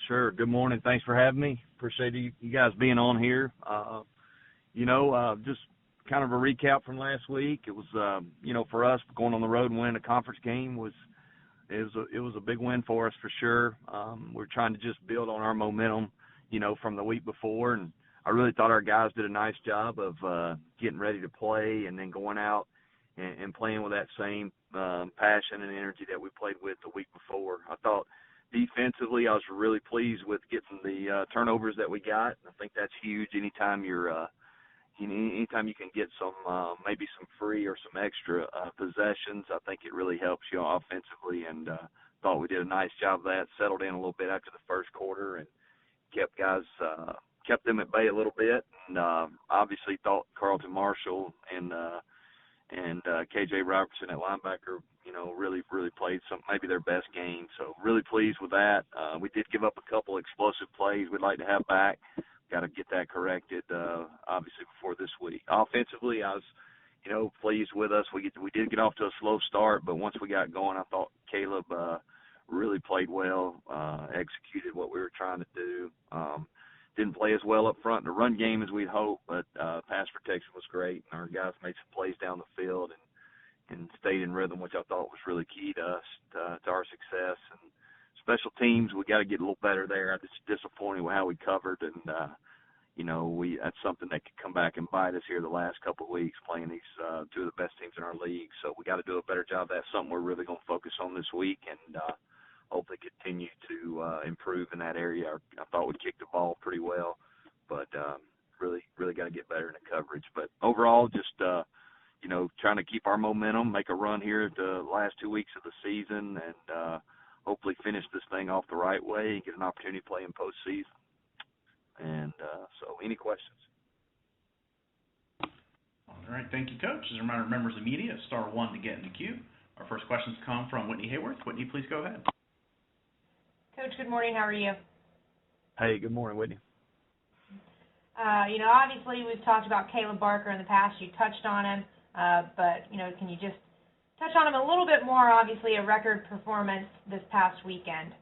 Sure. Good morning. Thanks for having me. Appreciate you guys being on here. Just kind of a recap from last week. It was, for us going on the road and winning a conference game it was a big win for us for sure. We're trying to just build on our momentum, from the week before, and I really thought our guys did a nice job of getting ready to play and then going out and playing with that same passion and energy that we played with the week before. I thought defensively I was really pleased with getting the turnovers that we got. I think that's huge. Anytime anytime you can get some maybe some free or some extra possessions, I think it really helps you offensively, and thought we did a nice job of that. Settled in a little bit after the first quarter and kept them at bay a little bit, and obviously thought Carlton Marshall and KJ Robertson at linebacker, really played maybe their best game. So really pleased with that. We did give up a couple explosive plays we'd like to have back. Got to get that corrected, obviously, before this week. Offensively, I was, pleased with us. We did get off to a slow start, but once we got going, I thought Caleb really played well, executed what we were trying to do. Didn't play as well up front in the run game as we'd hoped, but pass protection was great, and our guys made some plays down the field and stayed in rhythm, which I thought was really key to us, to our success. And special teams, we got to get a little better there. I'm just disappointed with how we covered, and that's something that could come back and bite us here the last couple of weeks, playing these two of the best teams in our league. So we got to do a better job. That's something we're really going to focus on this week, and hopefully continue to improve in that area. I thought we kicked the ball pretty well, but really got to get better in the coverage. But overall, just trying to keep our momentum, make a run here the last 2 weeks of the season, and hopefully finish this thing off the right way and get an opportunity to play in postseason. And so any questions? All right, thank you, Coach. As a reminder, members of the media, star one to get in the queue. Our first questions come from Whitney Hayworth. Whitney, please go ahead. Coach, good morning. How are you? Hey, good morning, Whitney. Obviously we've talked about Caleb Barker in the past. You touched on him, but can you just touch on him a little bit more? Obviously, a record performance this past weekend.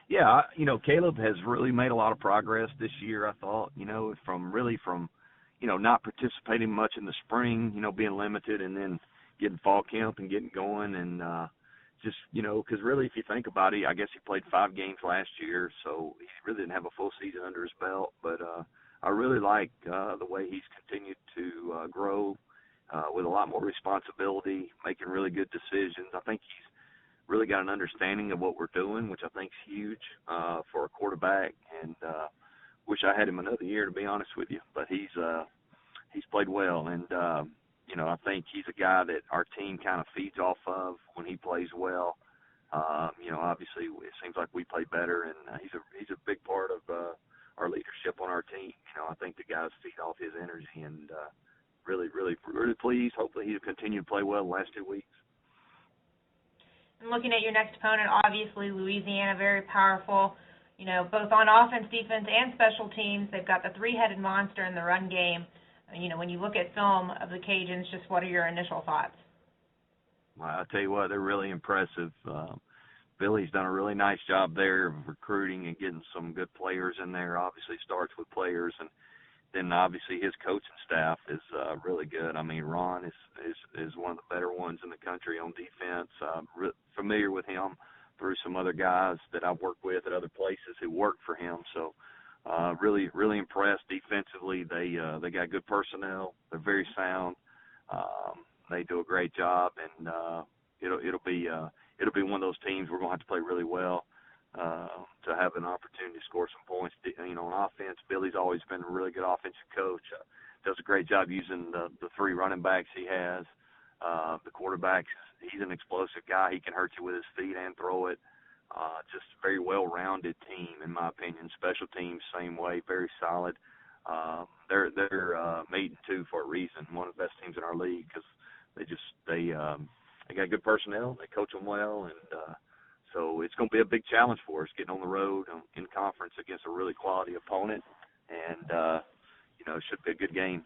Yeah, Caleb has really made a lot of progress this year, I thought, from not participating much in the spring, being limited, and then getting fall camp and getting going, and because really, if you think about it, I guess he played 5 games last year, so he really didn't have a full season under his belt. But I really like the way he's continued to grow with a lot more responsibility, making really good decisions. I think he's really got an understanding of what we're doing, which I think is huge for a quarterback. And wish I had him another year, to be honest with you. But he's played well, and I think he's a guy that our team kind of feeds off of when he plays well. Obviously it seems like we play better, and he's a big part of our leadership on our team. I think the guys feed off his energy, and really pleased. Hopefully he'll continue to play well the last 2 weeks. And looking at your next opponent, obviously Louisiana, very powerful, both on offense, defense, and special teams. They've got the three-headed monster in the run game. When you look at film of the Cajuns, just what are your initial thoughts? Well, I'll tell you what, they're really impressive. Billy's done a really nice job there of recruiting and getting some good players in there. Obviously starts with players, and then obviously his coaching staff is really good. I mean, Ron is one of the better ones in the country on defense. Familiar with him through some other guys that I've worked with at other places who work for him. So really impressed defensively. They got good personnel. They're very sound. They do a great job, and it'll be one of those teams we're going to have to play really well to have an opportunity to score some points. On offense, Billy's always been a really good offensive coach. Does a great job using the 3 running backs he has. The quarterback, he's an explosive guy. He can hurt you with his feet and throw it. Just a very well-rounded team, in my opinion. Special teams, same way, very solid. They're maiden 2 for a reason. One of the best teams in our league, because they got good personnel. They coach them well, and so it's going to be a big challenge for us getting on the road in conference against a really quality opponent, and it should be a good game.